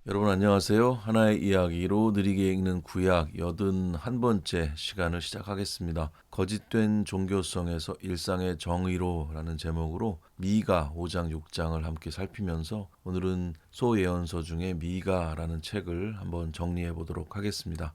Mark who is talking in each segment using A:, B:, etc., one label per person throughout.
A: 여러분 안녕하세요. 하나의 이야기로 느리게 읽는 구약 81번째 시간을 시작하겠습니다. 거짓된 종교성에서 일상의 정의로라는 제목으로 미가 5장 6장을 함께 살피면서 오늘은 소예언서 중에 미가라는 책을 한번 정리해 보도록 하겠습니다.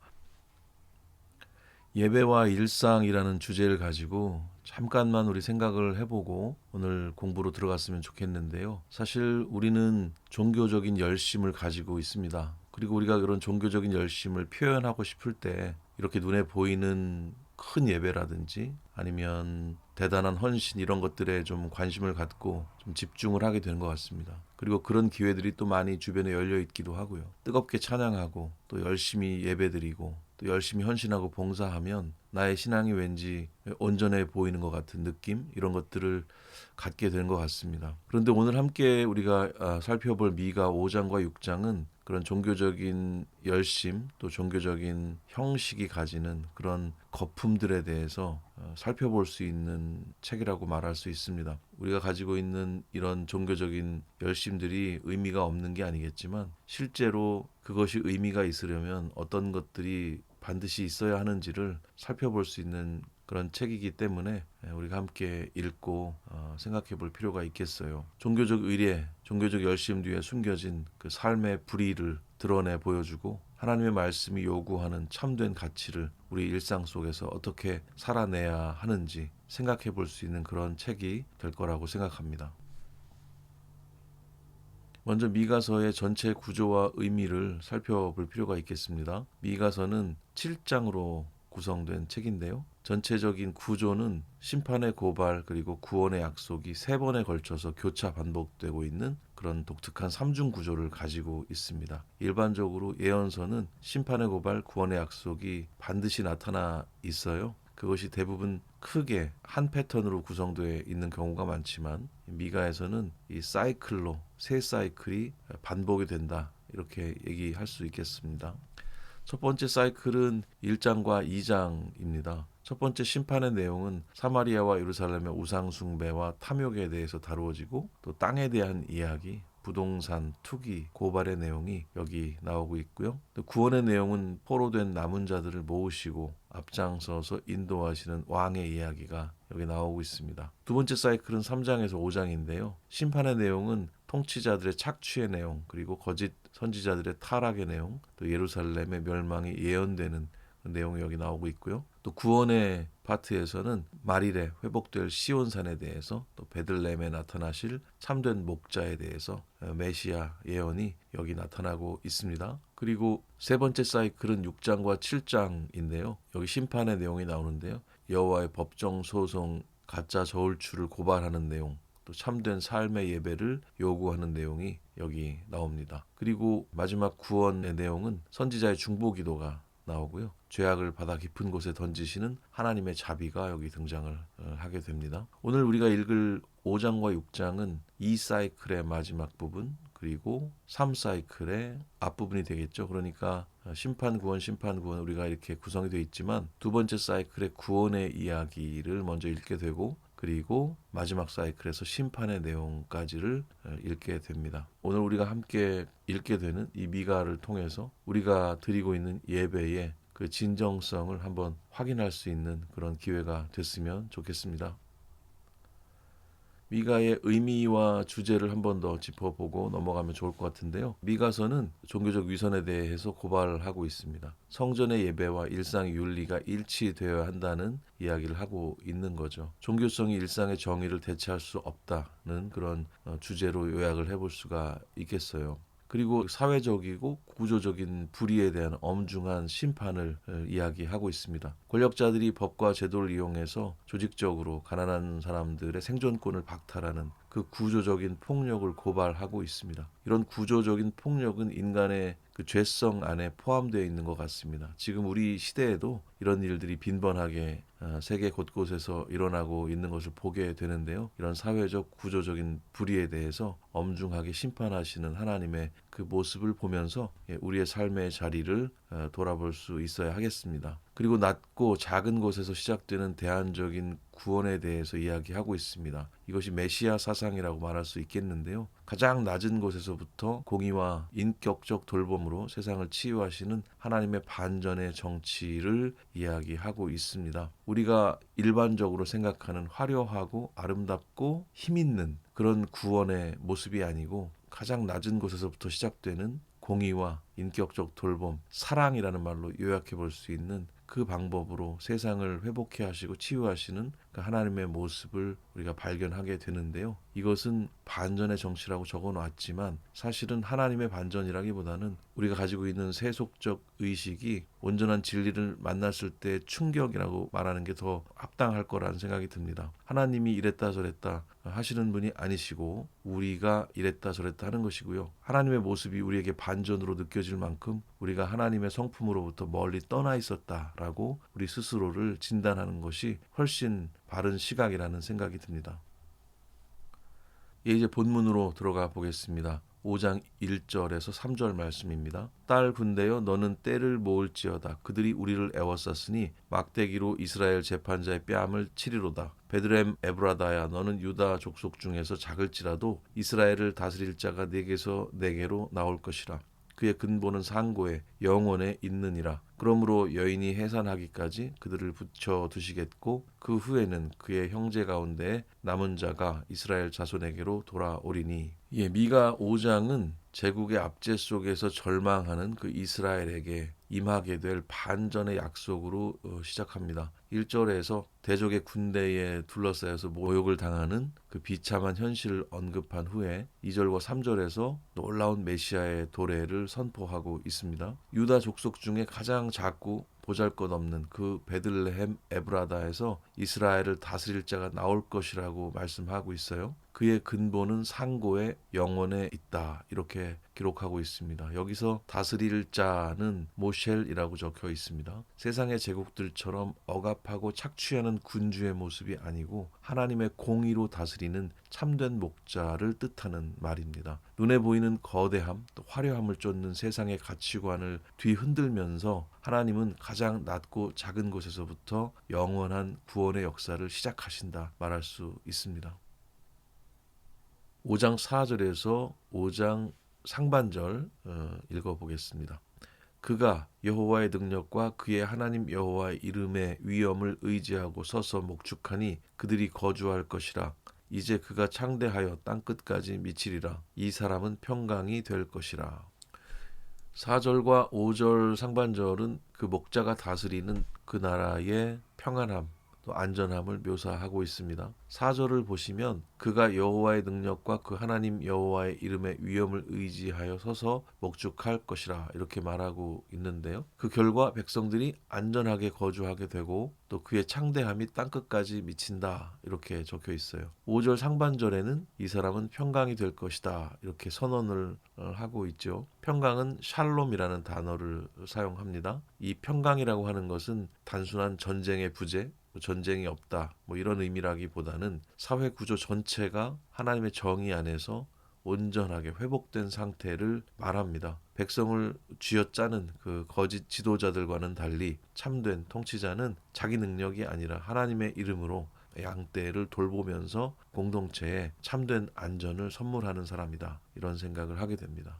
A: 예배와 일상이라는 주제를 가지고 잠깐만 우리 생각을 해보고 오늘 공부로 들어갔으면 좋겠는데요. 사실 우리는 종교적인 열심을 가지고 있습니다. 그리고 우리가 그런 종교적인 열심을 표현하고 싶을 때 이렇게 눈에 보이는 큰 예배라든지 아니면 대단한 헌신 이런 것들에 좀 관심을 갖고 좀 집중을 하게 되는 것 같습니다. 그리고 그런 기회들이 또 많이 주변에 열려 있기도 하고요. 뜨겁게 찬양하고 또 열심히 예배드리고 또 열심히 헌신하고 봉사하면 나의 신앙이 왠지 온전해 보이는 것 같은 느낌 이런 것들을 갖게 되는 것 같습니다. 그런데 오늘 함께 우리가 살펴볼 미가 5장과 6장은 그런 종교적인 열심 또 종교적인 형식이 가지는 그런 거품들에 대해서 살펴볼 수 있는 책이라고 말할 수 있습니다. 우리가 가지고 있는 이런 종교적인 열심들이 의미가 없는 게 아니겠지만 실제로 그것이 의미가 있으려면 어떤 것들이 반드시 있어야 하는지를 살펴볼 수 있는 그런 책이기 때문에 우리가 함께 읽고 생각해 볼 필요가 있겠어요. 종교적 의례, 종교적 열심 뒤에 숨겨진 그 삶의 불의를 드러내 보여주고 하나님의 말씀이 요구하는 참된 가치를 우리 일상 속에서 어떻게 살아내야 하는지 생각해 볼 수 있는 그런 책이 될 거라고 생각합니다. 먼저 미가서의 전체 구조와 의미를 살펴볼 필요가 있겠습니다. 미가서는 7장으로 구성된 책인데요. 전체적인 구조는 심판의 고발 그리고 구원의 약속이 세 번에 걸쳐서 교차 반복되고 있는 그런 독특한 삼중 구조를 가지고 있습니다. 일반적으로 예언서는 심판의 고발, 구원의 약속이 반드시 나타나 있어요. 그것이 대부분 크게 한 패턴으로 구성되어 있는 경우가 많지만 미가에서는 이 사이클로 세 사이클이 반복이 된다 이렇게 얘기할 수 있겠습니다. 첫 번째 사이클은 1장과 2장입니다. 첫 번째 심판의 내용은 사마리아와 예루살렘의 우상 숭배와 탐욕에 대해서 다루어지고 또 땅에 대한 이야기, 부동산, 투기, 고발의 내용이 여기 나오고 있고요. 또 구원의 내용은 포로된 남은 자들을 모으시고 앞장서서 인도하시는 왕의 이야기가 여기 나오고 있습니다. 두 번째 사이클은 3장에서 5장인데요. 심판의 내용은 통치자들의 착취의 내용, 그리고 거짓 선지자들의 타락의 내용, 또 예루살렘의 멸망이 예언되는 내용이 여기 나오고 있고요. 또 구원의 파트에서는 말일에 회복될 시온산에 대해서 또 베들레헴에 나타나실 참된 목자에 대해서 메시아 예언이 여기 나타나고 있습니다. 그리고 세 번째 사이클은 6장과 7장인데요. 여기 심판의 내용이 나오는데요. 여호와의 법정 소송, 가짜 저울추를 고발하는 내용, 또 참된 삶의 예배를 요구하는 내용이 여기 나옵니다. 그리고 마지막 구원의 내용은 선지자의 중보기도가 나오고요. 죄악을 바다 깊은 곳에 던지시는 하나님의 자비가 여기 등장을 하게 됩니다. 오늘 우리가 읽을 5장과 6장은 2사이클의 마지막 부분 그리고 3사이클의 앞부분이 되겠죠. 그러니까 심판 구원 우리가 이렇게 구성이 되어 있지만 두 번째 사이클의 구원의 이야기를 먼저 읽게 되고 그리고 마지막 사이클에서 심판의 내용까지를 읽게 됩니다. 오늘 우리가 함께 읽게 되는 이 미가를 통해서 우리가 드리고 있는 예배의 그 진정성을 한번 확인할 수 있는 그런 기회가 됐으면 좋겠습니다. 미가의 의미와 주제를 한 번 더 짚어보고 넘어가면 좋을 것 같은데요. 미가서는 종교적 위선에 대해서 고발을 하고 있습니다. 성전의 예배와 일상의 윤리가 일치되어야 한다는 이야기를 하고 있는 거죠. 종교성이 일상의 정의를 대체할 수 없다는 그런 주제로 요약을 해볼 수가 있겠어요. 그리고 사회적이고 구조적인 불의에 대한 엄중한 심판을 이야기하고 있습니다. 권력자들이 법과 제도를 이용해서 조직적으로 가난한 사람들의 생존권을 박탈하는 그 구조적인 폭력을 고발하고 있습니다. 이런 구조적인 폭력은 인간의 그 죄성 안에 포함되어 있는 것 같습니다. 지금 우리 시대에도 이런 일들이 빈번하게 세계 곳곳에서 일어나고 있는 것을 보게 되는데요. 이런 사회적 구조적인 불의에 대해서 엄중하게 심판하시는 하나님의 그 모습을 보면서 우리의 삶의 자리를 돌아볼 수 있어야 하겠습니다. 그리고 낮고 작은 곳에서 시작되는 대안적인 구원에 대해서 이야기하고 있습니다. 이것이 메시아 사상이라고 말할 수 있겠는데요. 가장 낮은 곳에서부터 공의와 인격적 돌봄으로 세상을 치유하시는 하나님의 반전의 정치를 이야기하고 있습니다. 우리가 일반적으로 생각하는 화려하고 아름답고 힘있는 그런 구원의 모습이 아니고 가장 낮은 곳에서부터 시작되는 공의와 인격적 돌봄, 사랑이라는 말로 요약해 볼 수 있는 그 방법으로 세상을 회복해 하시고 치유하시는 그 하나님의 모습을 우리가 발견하게 되는데요. 이것은 반전의 정치라고 적어 놨지만 사실은 하나님의 반전이라기보다는 우리가 가지고 있는 세속적 의식이 온전한 진리를 만났을 때 충격이라고 말하는 게 더 합당할 거라는 생각이 듭니다. 하나님이 이랬다 저랬다 하시는 분이 아니시고 우리가 이랬다 저랬다 하는 것이고요. 하나님의 모습이 우리에게 반전으로 느껴질 만큼 우리가 하나님의 성품으로부터 멀리 떠나 있었다라고 우리 스스로를 진단하는 것이 훨씬 바른 시각이라는 생각이 듭니다. 이제 본문으로 들어가 보겠습니다. 5장 1절에서 3절 말씀입니다. 딸 군대여 너는 때를 모을지어다. 그들이 우리를 애워쌌으니 막대기로 이스라엘 재판자의 뺨을 치리로다. 베들레헴 에브라다야 너는 유다 족속 중에서 작을지라도 이스라엘을 다스릴 자가 네게서 네게로 나올 것이라. 그의 근본은 상고에 영원에 있느니라. 그러므로 여인이 해산하기까지 그들을 붙여 두시겠고 그 후에는 그의 형제 가운데 남은 자가 이스라엘 자손에게로 돌아오리니. 미가 5장은 제국의 압제 속에서 절망하는 그 이스라엘에게 임하게 될 반전의 약속으로 시작합니다. 1절에서 대적의 군대에 둘러싸여서 모욕을 당하는 그 비참한 현실을 언급한 후에 2절과 3절에서 놀라운 메시아의 도래를 선포하고 있습니다. 유다 족속 중에 가장 작고 보잘것없는 그 베들레헴 에브라다에서 이스라엘을 다스릴 자가 나올 것이라고 말씀하고 있어요. 그의 근본은 상고의 영원에 있다 이렇게 기록하고 있습니다. 여기서 다스릴 자는 모셸이라고 적혀 있습니다. 세상의 제국들처럼 억압하고 착취하는 군주의 모습이 아니고 하나님의 공의로 다스리는 참된 목자를 뜻하는 말입니다. 눈에 보이는 거대함, 또 화려함을 쫓는 세상의 가치관을 뒤흔들면서 하나님은 가장 낮고 작은 곳에서부터 영원한 구원의 역사를 시작하신다 말할 수 있습니다. 5장 4절에서 5장 상반절 읽어보겠습니다. 그가 여호와의 능력과 그의 하나님 여호와의 이름의 위엄을 의지하고 서서 목축하니 그들이 거주할 것이라. 이제 그가 창대하여 땅끝까지 미치리라. 이 사람은 평강이 될 것이라. 4절과 5절 상반절은 그 목자가 다스리는 그 나라의 평안함 또 안전함을 묘사하고 있습니다. 4절을 보시면 그가 여호와의 능력과 그 하나님 여호와의 이름의 위엄을 의지하여 서서 목축할 것이라 이렇게 말하고 있는데요. 그 결과 백성들이 안전하게 거주하게 되고 또 그의 창대함이 땅끝까지 미친다 이렇게 적혀 있어요. 5절 상반절에는 이 사람은 평강이 될 것이다 이렇게 선언을 하고 있죠. 평강은 샬롬이라는 단어를 사용합니다. 이 평강이라고 하는 것은 단순한 전쟁의 부재 전쟁이 없다 이런 의미라기보다는 사회 구조 전체가 하나님의 정의 안에서 온전하게 회복된 상태를 말합니다. 백성을 쥐어짜는 그 거짓 지도자들과는 달리 참된 통치자는 자기 능력이 아니라 하나님의 이름으로 양떼를 돌보면서 공동체에 참된 안전을 선물하는 사람이다. 이런 생각을 하게 됩니다.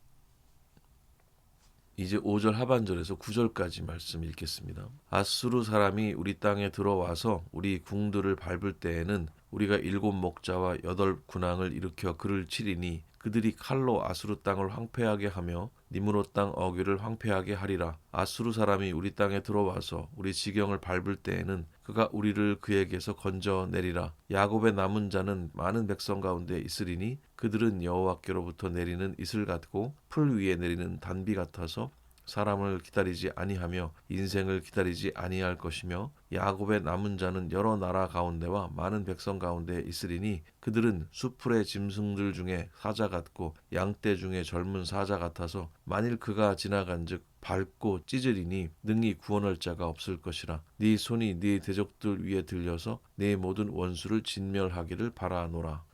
A: 이제 5절 하반절에서 9절까지 말씀 읽겠습니다. 아수르 사람이 우리 땅에 들어와서 우리 궁들을 밟을 때에는 우리가 7 목자와 8 군왕을 일으켜 그를 치리니 그들이 칼로 아수르 땅을 황폐하게 하며 니므롯 땅 어귀를 황폐하게 하리라. 아수르 사람이 우리 땅에 들어와서 우리 지경을 밟을 때에는 그가 우리를 그에게서 건져내리라. 야곱의 남은 자는 많은 백성 가운데 있으리니 그들은 여호와께로부터 내리는 이슬 같고 풀 위에 내리는 단비 같아서 사람을 기다리지 아니하며 인생을 기다리지 아니할 것이며 야곱의 남은 자는 여러 나라 가운데와 많은 백성 가운데 있으리니 그들은 수풀의 짐승들 중에 사자 같고 양떼 중에 젊은 사자 같아서 만일 그가 지나간즉 밟고 찢으리니 능히 구원할 자가 없을 것이라. 네 손이 네 대적들 위에 들려서 네 모든 원수를 진멸하기를 바라노라.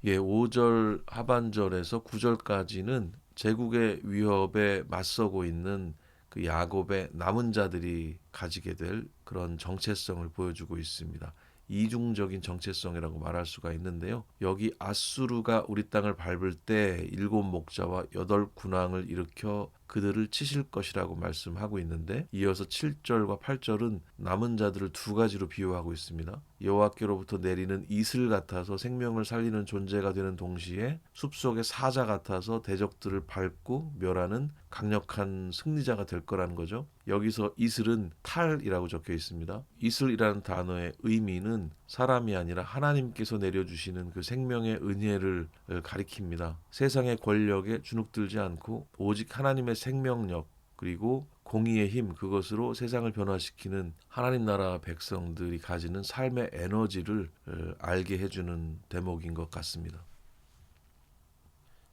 A: 5절 하반절에서 9절까지는 제국의 위협에 맞서고 있는 그 야곱의 남은 자들이 가지게 될 그런 정체성을 보여주고 있습니다. 이중적인 정체성이라고 말할 수가 있는데요. 여기 아수르가 우리 땅을 밟을 때 7목자와 8군왕을 일으켜 그들을 치실 것이라고 말씀하고 있는데, 이어서 7절과 8절은 남은 자들을 두 가지로 비유하고 있습니다. 여호와께로부터 내리는 이슬 같아서 생명을 살리는 존재가 되는 동시에 숲속의 사자 같아서 대적들을 밟고 멸하는 강력한 승리자가 될 거라는 거죠. 여기서 이슬은 탈이라고 적혀 있습니다. 이슬이라는 단어의 의미는 사람이 아니라 하나님께서 내려주시는 그 생명의 은혜를 가리킵니다. 세상의 권력에 주눅들지 않고 오직 하나님의 생명력, 그리고 공의의 힘, 그것으로 세상을 변화시키는 하나님 나라 백성들이 가지는 삶의 에너지를 알게 해주는 대목인 것 같습니다.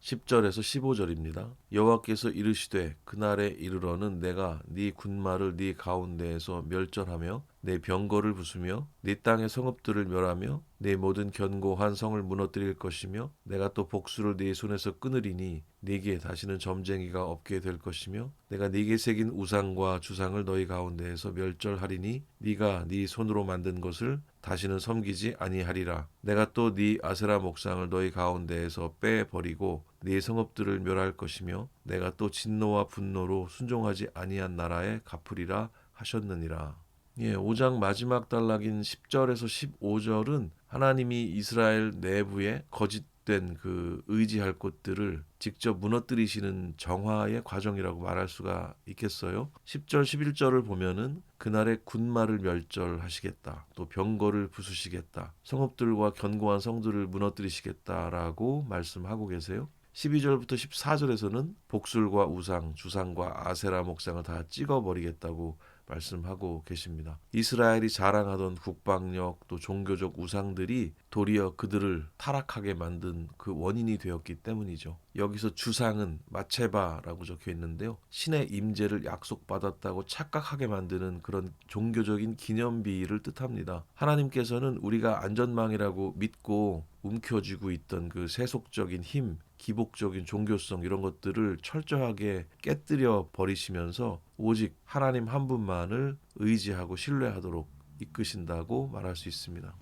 A: 10절에서 15절입니다. 여호와께서 이르시되 그날에 이르러는 내가 네 군마를 네 가운데에서 멸절하며 내 병거를 부수며 네 땅의 성읍들을 멸하며 네 모든 견고한 성을 무너뜨릴 것이며 내가 또 복수를 네 손에서 끊으리니 네게 다시는 점쟁이가 없게 될 것이며 내가 네게 새긴 우상과 주상을 너희 가운데에서 멸절하리니 네가 네 손으로 만든 것을 다시는 섬기지 아니하리라. 내가 또 네 아세라 목상을 너희 가운데에서 빼버리고 네 성읍들을 멸할 것이며 내가 또 진노와 분노로 순종하지 아니한 나라에 갚으리라 하셨느니라. 5장 마지막 단락인 10절에서 15절은 하나님이 이스라엘 내부에 거짓된 그 의지할 곳들을 직접 무너뜨리시는 정화의 과정이라고 말할 수가 있겠어요. 10절, 11절을 보면은 그날의 군마를 멸절하시겠다. 또 병거를 부수시겠다. 성읍들과 견고한 성들을 무너뜨리시겠다라고 말씀하고 계세요. 12절부터 14절에서는 복술과 우상, 주상과 아세라 목상을 다 찍어버리겠다고 말씀하고 계십니다. 이스라엘이 자랑하던 국방력 또 종교적 우상들이 도리어 그들을 타락하게 만든 그 원인이 되었기 때문이죠. 여기서 주상은 마체바라고 적혀 있는데요. 신의 임재를 약속받았다고 착각하게 만드는 그런 종교적인 기념비를 뜻합니다. 하나님께서는 우리가 안전망이라고 믿고 움켜쥐고 있던 그 세속적인 힘, 기복적인 종교성 이런 것들을 철저하게 깨뜨려 버리시면서 오직 하나님 한 분만을 의지하고 신뢰하도록 이끄신다고 말할 수 있습니다.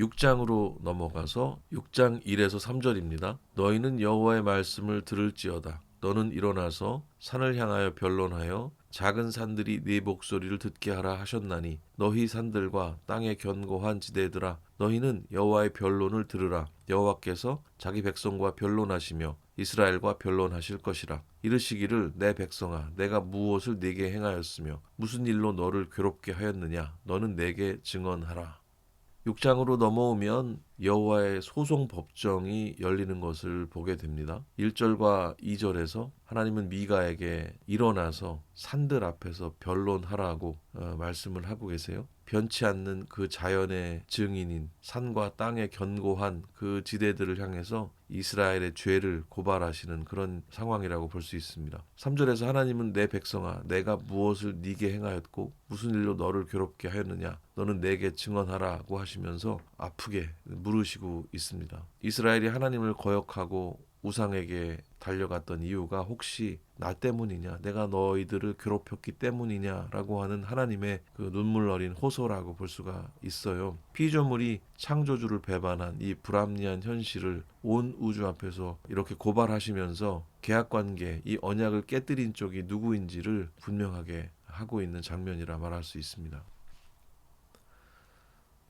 A: 6장으로 넘어가서 6장 1에서 3절입니다. 너희는 여호와의 말씀을 들을지어다. 너는 일어나서 산을 향하여 변론하여 작은 산들이 네 목소리를 듣게 하라 하셨나니 너희 산들과 땅의 견고한 지대들아 너희는 여호와의 변론을 들으라. 여호와께서 자기 백성과 변론하시며 이스라엘과 변론하실 것이라. 이르시기를 내 백성아 내가 무엇을 네게 행하였으며 무슨 일로 너를 괴롭게 하였느냐 너는 내게 증언하라. 6장으로 넘어오면 여호와의 소송 법정이 열리는 것을 보게 됩니다. 1절과 2절에서 하나님은 미가에게 일어나서 산들 앞에서 변론하라고 말씀을 하고 계세요. 변치 않는 그 자연의 증인인 산과 땅의 견고한 그 지대들을 향해서 이스라엘의 죄를 고발하시는 그런 상황이라고 볼 수 있습니다. 3절에서 하나님은 내 백성아 내가 무엇을 네게 행하였고 무슨 일로 너를 괴롭게 하였느냐 너는 내게 증언하라고 하시면서 아프게 물으시고 있습니다. 이스라엘이 하나님을 거역하고 우상에게 달려갔던 이유가 혹시 나 때문이냐 내가 너희들을 괴롭혔기 때문이냐라고 하는 하나님의 그 눈물 어린 호소라고 볼 수가 있어요. 피조물이 창조주를 배반한 이 불합리한 현실을 온 우주 앞에서 이렇게 고발하시면서 계약관계 이 언약을 깨뜨린 쪽이 누구인지를 분명하게 하고 있는 장면이라 말할 수 있습니다.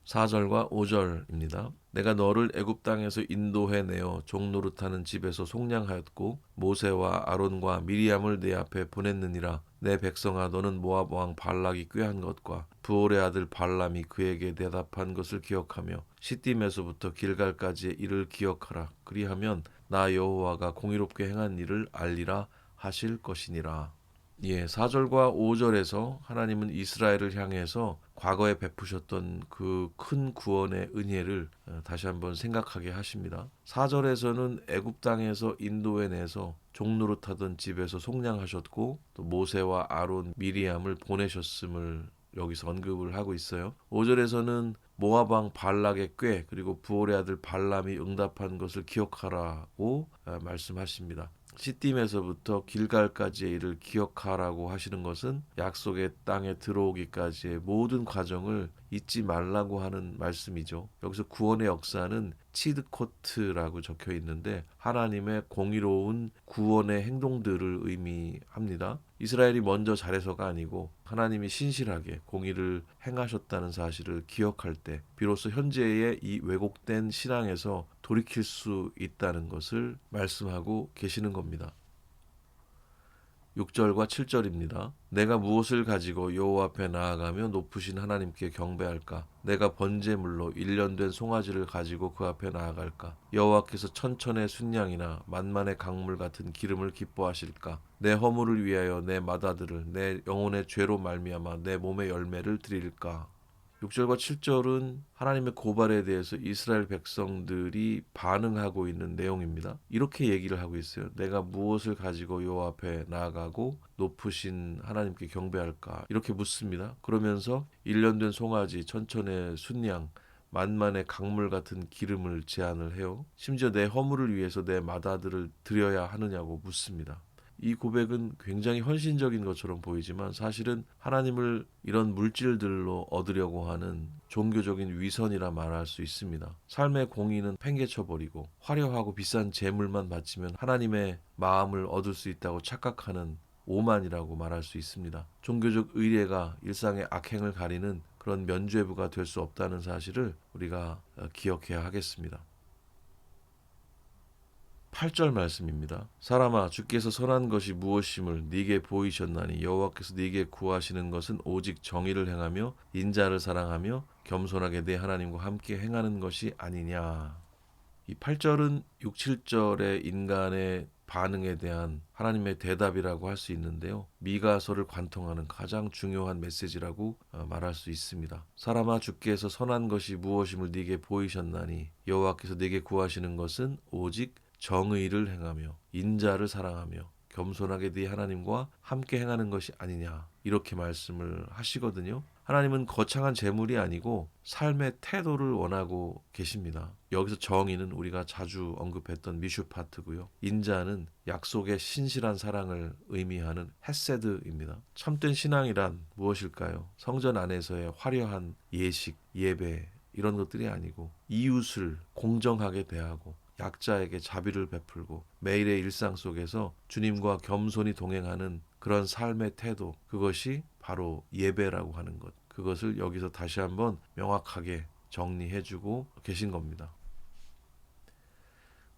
A: 4절과 5절입니다. 내가 너를 애굽 땅에서 인도해 내어 종노릇하는 집에서 속량하였고 모세와 아론과 미리암을 내 앞에 보냈느니라. 내 백성아 너는 모압 왕 발락이 꾀한 것과 부올의 아들 발람이 그에게 대답한 것을 기억하며 시딤에서부터 길갈까지의 일을 기억하라. 그리하면 나 여호와가 공의롭게 행한 일을 알리라 하실 것이니라. 4절과 5절에서 하나님은 이스라엘을 향해서 과거에 베푸셨던 그 큰 구원의 은혜를 다시 한번 생각하게 하십니다. 4절에서는 애굽 땅에서 인도해 내서 종노릇하던 집에서 속량하셨고 또 모세와 아론, 미리암을 보내셨음을 여기서 언급을 하고 있어요. 5절에서는 모압 왕 발락의 꾀 그리고 부올의 아들 발람이 응답한 것을 기억하라고 말씀하십니다. 시딤에서부터 길갈까지의 일을 기억하라고 하시는 것은 약속의 땅에 들어오기까지의 모든 과정을 잊지 말라고 하는 말씀이죠. 여기서 구원의 역사는 치드코트라고 적혀 있는데 하나님의 공의로운 구원의 행동들을 의미합니다. 이스라엘이 먼저 잘해서가 아니고 하나님이 신실하게 공의를 행하셨다는 사실을 기억할 때 비로소 현재의 이 왜곡된 신앙에서 돌이킬 수 있다는 것을 말씀하고 계시는 겁니다. 6절과 7절입니다. 내가 무엇을 가지고 여호와 앞에 나아가며 높으신 하나님께 경배할까? 내가 번제물로 1년 된 송아지를 가지고 그 앞에 나아갈까? 여호와께서 천천의 순양이나 만만의 강물 같은 기름을 기뻐하실까? 내 허물을 위하여 내 맏아들을 내 영혼의 죄로 말미암아 내 몸의 열매를 드릴까? 6절과 7절은 하나님의 고발에 대해서 이스라엘 백성들이 반응하고 있는 내용입니다. 이렇게 얘기를 하고 있어요. 내가 무엇을 가지고 여호와 앞에 나아가고 높으신 하나님께 경배할까? 이렇게 묻습니다. 그러면서 1년 된 송아지, 천천의 순양, 만만의 강물 같은 기름을 제안을 해요. 심지어 내 허물을 위해서 내 맏아들을 드려야 하느냐고 묻습니다. 이 고백은 굉장히 헌신적인 것처럼 보이지만 사실은 하나님을 이런 물질들로 얻으려고 하는 종교적인 위선이라 말할 수 있습니다. 삶의 공의는 팽개쳐버리고 화려하고 비싼 재물만 바치면 하나님의 마음을 얻을 수 있다고 착각하는 오만이라고 말할 수 있습니다. 종교적 의례가 일상의 악행을 가리는 그런 면죄부가 될 수 없다는 사실을 우리가 기억해야 하겠습니다. 8절 말씀입니다. 사람아 주께서 선한 것이 무엇임을 네게 보이셨나니 여호와께서 네게 구하시는 것은 오직 정의를 행하며 인자를 사랑하며 겸손하게 내 하나님과 함께 행하는 것이 아니냐. 이 8절은 6, 7절의 인간의 반응에 대한 하나님의 대답이라고 할 수 있는데요. 미가서를 관통하는 가장 중요한 메시지라고 말할 수 있습니다. 사람아 주께서 선한 것이 무엇임을 네게 보이셨나니 여호와께서 네게 구하시는 것은 오직 정의를 행하며 인자를 사랑하며 겸손하게 네 하나님과 함께 행하는 것이 아니냐 이렇게 말씀을 하시거든요. 하나님은 거창한 재물이 아니고 삶의 태도를 원하고 계십니다. 여기서 정의는 우리가 자주 언급했던 미슈파트고요. 인자는 약속의 신실한 사랑을 의미하는 헤세드입니다. 참된 신앙이란 무엇일까요? 성전 안에서의 화려한 예식, 예배 이런 것들이 아니고 이웃을 공정하게 대하고 약자에게 자비를 베풀고 매일의 일상 속에서 주님과 겸손히 동행하는 그런 삶의 태도, 그것이 바로 예배라고 하는 것. 그것을 여기서 다시 한번 명확하게 정리해주고 계신 겁니다.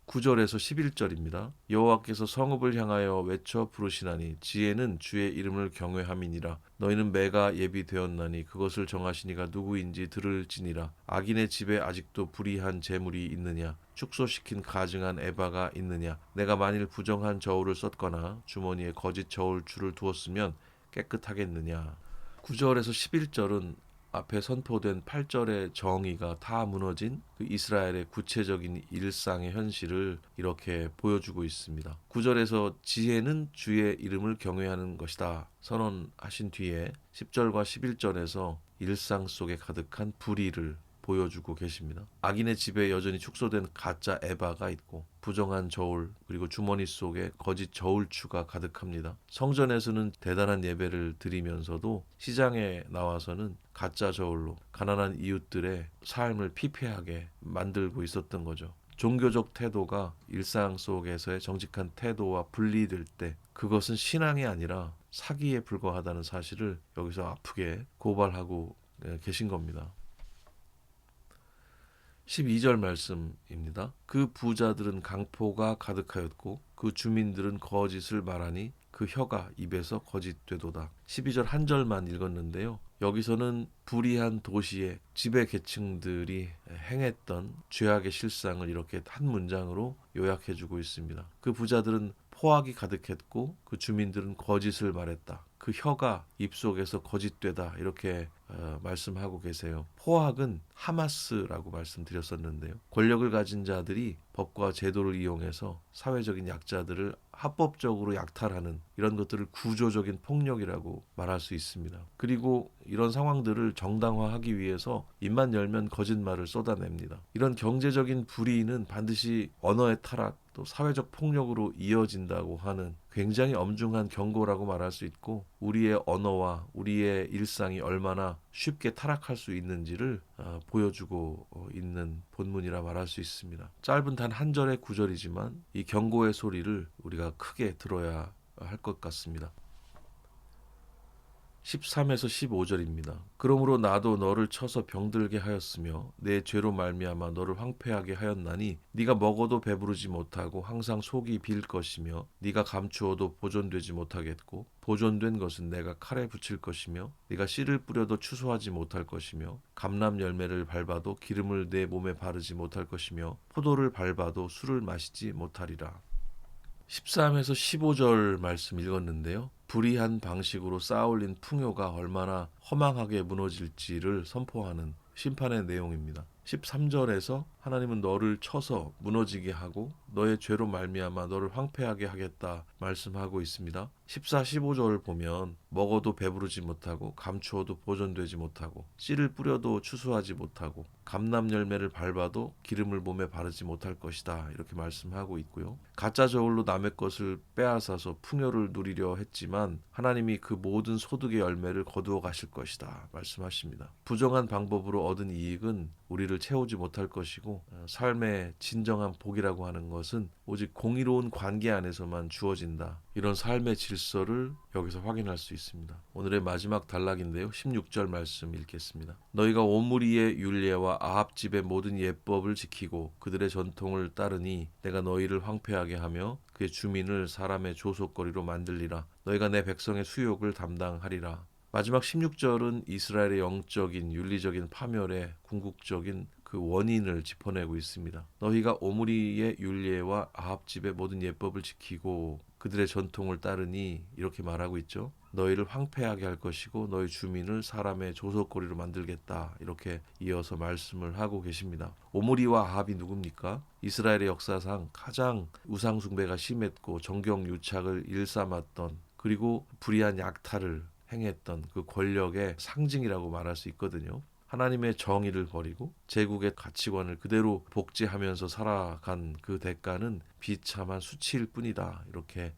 A: 9절에서 11절입니다. 여호와께서 성읍을 향하여 외쳐 부르시나니 지혜는 주의 이름을 경외함이니라. 너희는 매가 예비되었나니 그것을 정하시니가 누구인지 들을지니라. 악인의 집에 아직도 불의한 재물이 있느냐? 축소시킨 가증한 에바가 있느냐? 내가 만일 부정한 저울을 썼거나 주머니에 거짓 저울추를 두었으면 깨끗하겠느냐? 9절에서 11절은 앞에 선포된 8절의 정의가 다 무너진 그 이스라엘의 구체적인 일상의 현실을 이렇게 보여주고 있습니다. 9절에서 지혜는 주의 이름을 경외하는 것이다 선언하신 뒤에 10절과 11절에서 일상 속에 가득한 불의를 보여주고 계십니다. 악인의 집에 여전히 축소된 가짜 에바가 있고 부정한 저울 그리고 주머니 속에 거짓 저울추가 가득합니다. 성전에서는 대단한 예배를 드리면서도 시장에 나와서는 가짜 저울로 가난한 이웃들의 삶을 피폐하게 만들고 있었던 거죠. 종교적 태도가 일상 속에서의 정직한 태도와 분리될 때 그것은 신앙이 아니라 사기에 불과하다는 사실을 여기서 아프게 고발하고 계신 겁니다. 12절 말씀입니다. 그 부자들은 강포가 가득하였고 그 주민들은 거짓을 말하니 그 혀가 입에서 거짓되도다. 12절 한 절만 읽었는데요. 여기서는 불의한 도시의 지배 계층들이 행했던 죄악의 실상을 이렇게 한 문장으로 요약해주고 있습니다. 그 부자들은 포악이 가득했고 그 주민들은 거짓을 말했다. 그 혀가 입속에서 거짓되다 이렇게 말씀하고 계세요. 포악은 하마스라고 말씀드렸었는데요. 권력을 가진 자들이 법과 제도를 이용해서 사회적인 약자들을 합법적으로 약탈하는 이런 것들을 구조적인 폭력이라고 말할 수 있습니다. 그리고 이런 상황들을 정당화하기 위해서 입만 열면 거짓말을 쏟아냅니다. 이런 경제적인 불이익은 반드시 언어의 타락, 또 사회적 폭력으로 이어진다고 하는 굉장히 엄중한 경고라고 말할 수 있고, 우리의 언어와 우리의 일상이 얼마나 쉽게 타락할 수 있는지를 보여주고 있는 본문이라 말할 수 있습니다. 짧은 단 한 절의 구절이지만 이 경고의 소리를 우리가 크게 들어야 할 것 같습니다. 13에서 15절입니다. 그러므로 나도 너를 쳐서 병들게 하였으며 내 죄로 말미암아 너를 황폐하게 하였나니 네가 먹어도 배부르지 못하고 항상 속이 빌 것이며 네가 감추어도 보존되지 못하겠고 보존된 것은 내가 칼에 붙일 것이며 네가 씨를 뿌려도 추수하지 못할 것이며 감람 열매를 밟아도 기름을 내 몸에 바르지 못할 것이며 포도를 밟아도 술을 마시지 못하리라. 13에서 15절 말씀 읽었는데요. 불의한 방식으로 쌓아올린 풍요가 얼마나 허망하게 무너질지를 선포하는 심판의 내용입니다. 13절에서 하나님은 너를 쳐서 무너지게 하고 너의 죄로 말미암아 너를 황폐하게 하겠다 말씀하고 있습니다. 14, 15절을 보면 먹어도 배부르지 못하고 감추어도 보존되지 못하고 씨를 뿌려도 추수하지 못하고 감람 열매를 밟아도 기름을 몸에 바르지 못할 것이다 이렇게 말씀하고 있고요. 가짜 저울로 남의 것을 빼앗아서 풍요를 누리려 했지만 하나님이 그 모든 소득의 열매를 거두어 가실 것이다 말씀하십니다. 부정한 방법으로 얻은 이익은 우리를 채우지 못할 것이고 삶의 진정한 복이라고 하는 것은 오직 공의로운 관계 안에서만 주어진다. 이런 삶의 질서를 여기서 확인할 수 있습니다. 오늘의 마지막 단락인데요. 16절 말씀 읽겠습니다. 너희가 오므리의 율례와 아합 집의 모든 예법을 지키고 그들의 전통을 따르니 내가 너희를 황폐하게 하며 그의 주민을 사람의 조속거리로 만들리라. 너희가 내 백성의 수욕을 담당하리라. 마지막 16절은 이스라엘의 영적인 윤리적인 파멸의 궁극적인 그 원인을 짚어내고 있습니다. 너희가 오므리의 율례와 아합 집의 모든 예법을 지키고 그들의 전통을 따르니 이렇게 말하고 있죠. 너희를 황폐하게 할 것이고 너희 주민을 사람의 조속거리로 만들겠다 이렇게 이어서 말씀을 하고 계십니다. 오므리와 아합이 누굽니까? 이스라엘의 역사상 가장 우상 숭배가 심했고 정경 유착을 일삼았던 그리고 불의한 약탈을 행했던 그 권력의 상징이라고 말할 수 있거든요. 하나님의 정의를 버리고 제국의 가치관을 그대로 복제하면서 살아간 그 대가는 비참한 수치일 뿐이다. 이렇게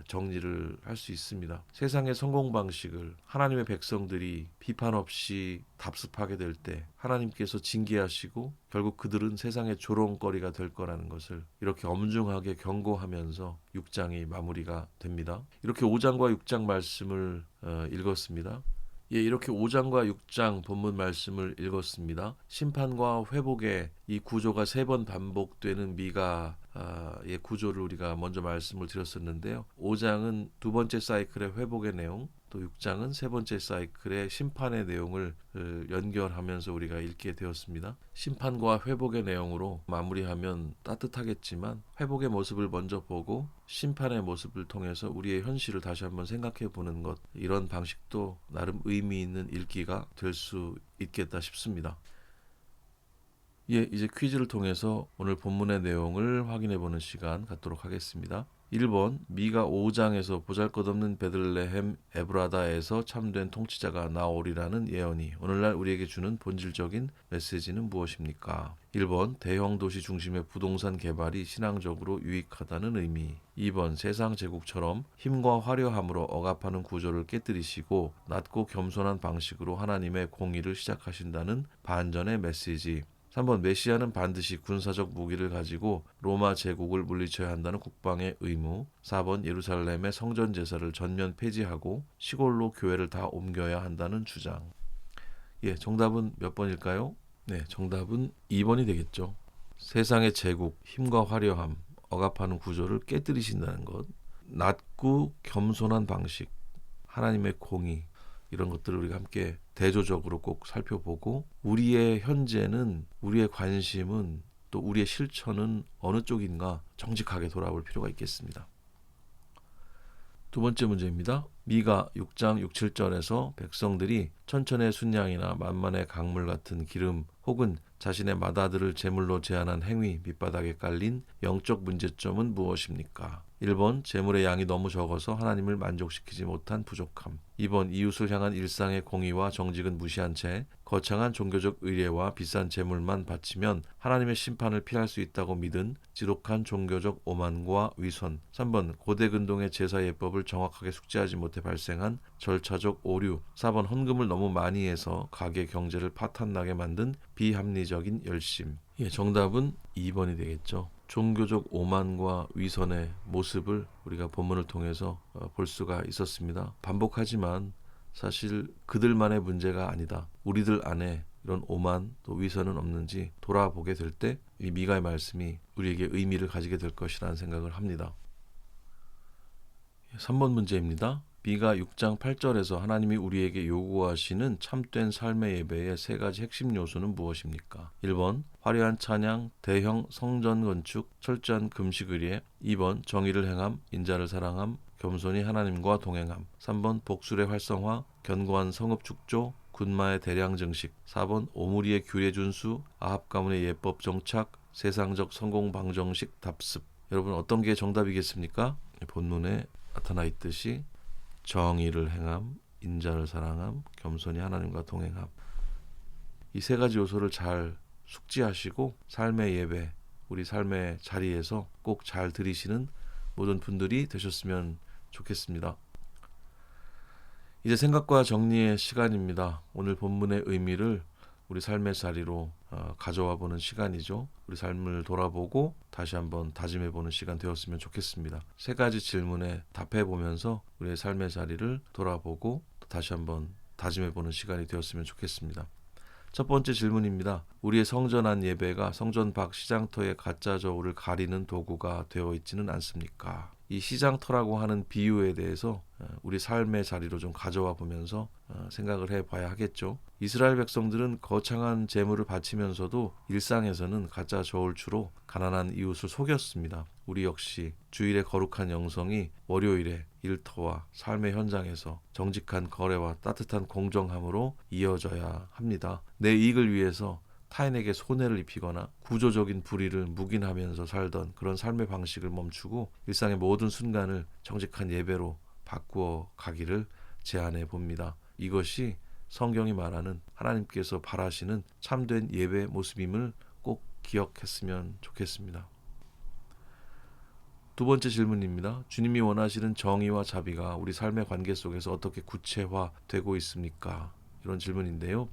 A: 정리를 할 수 있습니다. 세상의 성공 방식을 하나님의 백성들이 비판 없이 답습하게 될 때 하나님께서 징계하시고 결국 그들은 세상의 조롱거리가 될 거라는 것을 이렇게 엄중하게 경고하면서 6장이 마무리가 됩니다. 이렇게 5장과 6장 말씀을 읽었습니다. 예, 이렇게 5장과 6장 본문 말씀을 읽었습니다. 심판과 회복의 이 구조가 3번 반복되는 미가의 구조를 우리가 먼저 말씀을 드렸었는데요. 5장은 두 번째 사이클의 회복의 내용, 또 6장은 세 번째 사이클의 심판의 내용을 연결하면서 우리가 읽게 되었습니다. 심판과 회복의 내용으로 마무리하면 따뜻하겠지만 회복의 모습을 먼저 보고 심판의 모습을 통해서 우리의 현실을 다시 한번 생각해 보는 것, 이런 방식도 나름 의미 있는 읽기가 될 수 있겠다 싶습니다. 예, 이제 퀴즈를 통해서 오늘 본문의 내용을 확인해 보는 시간 갖도록 하겠습니다. 1번 미가 5장에서 보잘것없는 베들레헴 에브라다에서 참된 통치자가 나오리라는 예언이 오늘날 우리에게 주는 본질적인 메시지는 무엇입니까? 1번 대형 도시 중심의 부동산 개발이 신앙적으로 유익하다는 의미. 2번 세상 제국처럼 힘과 화려함으로 억압하는 구조를 깨뜨리시고 낮고 겸손한 방식으로 하나님의 공의를 시작하신다는 반전의 메시지. 3번 메시아는 반드시 군사적 무기를 가지고 로마 제국을 물리쳐야 한다는 국방의 의무. 4번 예루살렘의 성전 제사를 전면 폐지하고 시골로 교회를 다 옮겨야 한다는 주장. 예, 정답은 몇 번일까요? 네, 정답은 2번이 되겠죠. 세상의 제국, 힘과 화려함, 억압하는 구조를 깨뜨리신다는 것. 낮고 겸손한 방식, 하나님의 공의, 이런 것들을 우리가 함께 대조적으로 꼭 살펴보고 우리의 현재는, 우리의 관심은, 또 우리의 실천은 어느 쪽인가 정직하게 돌아볼 필요가 있겠습니다. 두 번째 문제입니다. 미가 6장 6, 7절에서 백성들이 천천의 순양이나 만만의 강물 같은 기름 혹은 자신의 맏아들을 제물로 제한한 행위 밑바닥에 깔린 영적 문제점은 무엇입니까? 1번 제물의 양이 너무 적어서 하나님을 만족시키지 못한 부족함. 2번 이웃을 향한 일상의 공의와 정직은 무시한 채 거창한 종교적 의례와 비싼 제물만 바치면 하나님의 심판을 피할 수 있다고 믿은 지독한 종교적 오만과 위선. 3번 고대 근동의 제사 예법을 정확하게 숙지하지 못해 발생한 절차적 오류. 4번 헌금을 너무 많이 해서 가게 경제를 파탄나게 만든 비합리적인 열심. 정답은 2번이 되겠죠. 종교적 오만과 위선의 모습을 우리가 본문을 통해서 볼 수가 있었습니다. 반복하지만 사실 그들만의 문제가 아니다. 우리들 안에 이런 오만 또 위선은 없는지 돌아보게 될 때 이 미가의 말씀이 우리에게 의미를 가지게 될 것이라는 생각을 합니다. 3번 문제입니다. 미가 6장 8절에서 하나님이 우리에게 요구하시는 참된 삶의 예배의 세 가지 핵심 요소는 무엇입니까? 1번 화려한 찬양, 대형 성전 건축, 철저한 금식 의례. 2번 정의를 행함, 인자를 사랑함, 겸손히 하나님과 동행함. 3번 복술의 활성화, 견고한 성읍 축조, 군마의 대량 증식. 4번 오므리의 규례 준수, 아합 가문의 예법 정착, 세상적 성공 방정식 답습. 여러분 어떤 게 정답이겠습니까? 본문에 나타나 있듯이 정의를 행함, 인자를 사랑함, 겸손히 하나님과 동행함. 이 세 가지 요소를 잘 숙지하시고 삶의 예배, 우리 삶의 자리에서 꼭 잘 드리시는 모든 분들이 되셨으면 좋겠습니다. 이제 생각과 정리의 시간입니다. 오늘 본문의 의미를 우리 삶의 자리로 가져와 보는 시간이죠. 우리 삶을 돌아보고 다시 한번 다짐해 보는 시간 되었으면 좋겠습니다. 세 가지 질문에 답해 보면서 우리의 삶의 자리를 돌아보고 다시 한번 다짐해 보는 시간이 되었으면 좋겠습니다. 첫 번째 질문입니다. 우리의 성전한 예배가 성전 밖 시장터의 가짜 저울을 가리는 도구가 되어 있지는 않습니까? 이 시장터라고 하는 비유에 대해서 우리 삶의 자리로 좀 가져와 보면서 생각을 해봐야 하겠죠. 이스라엘 백성들은 거창한 제물을 바치면서도 일상에서는 가짜 저울추로 가난한 이웃을 속였습니다. 우리 역시 주일의 거룩한 영성이 월요일에 일터와 삶의 현장에서 정직한 거래와 따뜻한 공정함으로 이어져야 합니다. 내 이익을 위해서 타인에게 손해를 입히거나 구조적인 불의를 묵인하면서 살던 그런 삶의 방식을 멈추고 일상의 모든 순간을 정직한 예배로 바꾸어 가기를 제안해 봅니다. 이것이 성경이 말하는 하나님께서 바라시는 참된 예배 모습임을 꼭 기억했으면 좋겠습니다. 두 번째 질문입니다. 주님이 원하시는 정의와 자비가 우리 삶의 관계 속에서 어떻게 구체화되고 있습니까? 이런 질문인데요.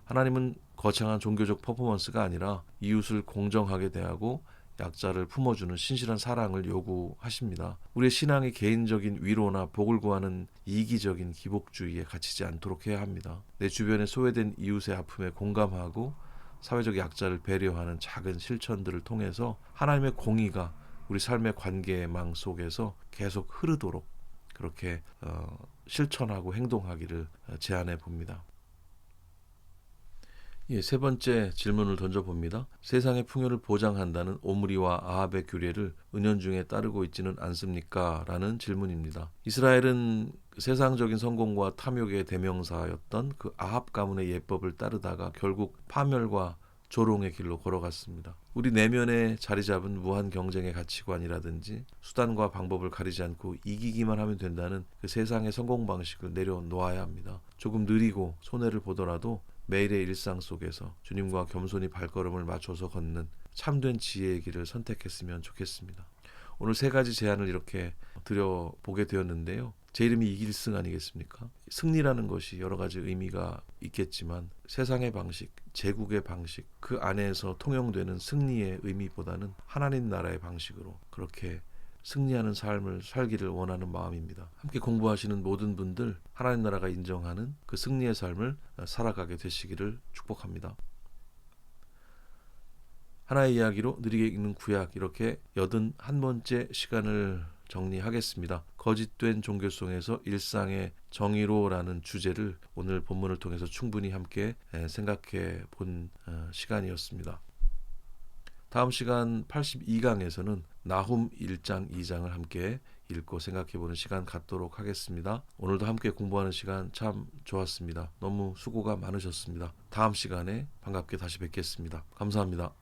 A: 하나님은 거창한 종교적 퍼포먼스가 아니라 이웃을 공정하게 대하고 약자를 품어주는 신실한 사랑을 요구하십니다. 우리의 신앙이 개인적인 위로나 복을 구하는 이기적인 기복주의에 갇히지 않도록 해야 합니다. 내 주변에 소외된 이웃의 아픔에 공감하고 사회적 약자를 배려하는 작은 실천들을 통해서 하나님의 공의가 우리 삶의 관계망 속에서 계속 흐르도록 그렇게 실천하고 행동하기를 제안해 봅니다. 세 번째 질문을 던져봅니다. 세상의 풍요를 보장한다는 오므리와 아합의 규례를 은연중에 따르고 있지는 않습니까? 라는 질문입니다. 이스라엘은 세상적인 성공과 탐욕의 대명사였던 그 아합 가문의 예법을 따르다가 결국 파멸과 조롱의 길로 걸어갔습니다. 우리 내면에 자리 잡은 무한 경쟁의 가치관이라든지 수단과 방법을 가리지 않고 이기기만 하면 된다는 그 세상의 성공 방식을 내려놓아야 합니다. 조금 느리고 손해를 보더라도 매일의 일상 속에서 주님과 겸손히 발걸음을 맞춰서 걷는 참된 지혜의 길을 선택했으면 좋겠습니다. 오늘 세 가지 제안을 이렇게 드려보게 되었는데요. 제 이름이 이길승 아니겠습니까? 승리라는 것이 여러 가지 의미가 있겠지만 세상의 방식, 제국의 방식, 그 안에서 통용되는 승리의 의미보다는 하나님 나라의 방식으로 그렇게 승리하는 삶을 살기를 원하는 마음입니다. 함께 공부하시는 모든 분들 하나님 나라가 인정하는 그 승리의 삶을 살아가게 되시기를 축복합니다. 하나의 이야기로 느리게 읽는 구약 이렇게 81번째 시간을 정리하겠습니다. 거짓된 종교성에서 일상의 정의로라는 주제를 오늘 본문을 통해서 충분히 함께 생각해 본 시간이었습니다. 다음 시간 82강에서는 나훔 1장 2장을 함께 읽고 생각해보는 시간 갖도록 하겠습니다. 오늘도 함께 공부하는 시간 참 좋았습니다. 너무 수고가 많으셨습니다. 다음 시간에 반갑게 다시 뵙겠습니다. 감사합니다.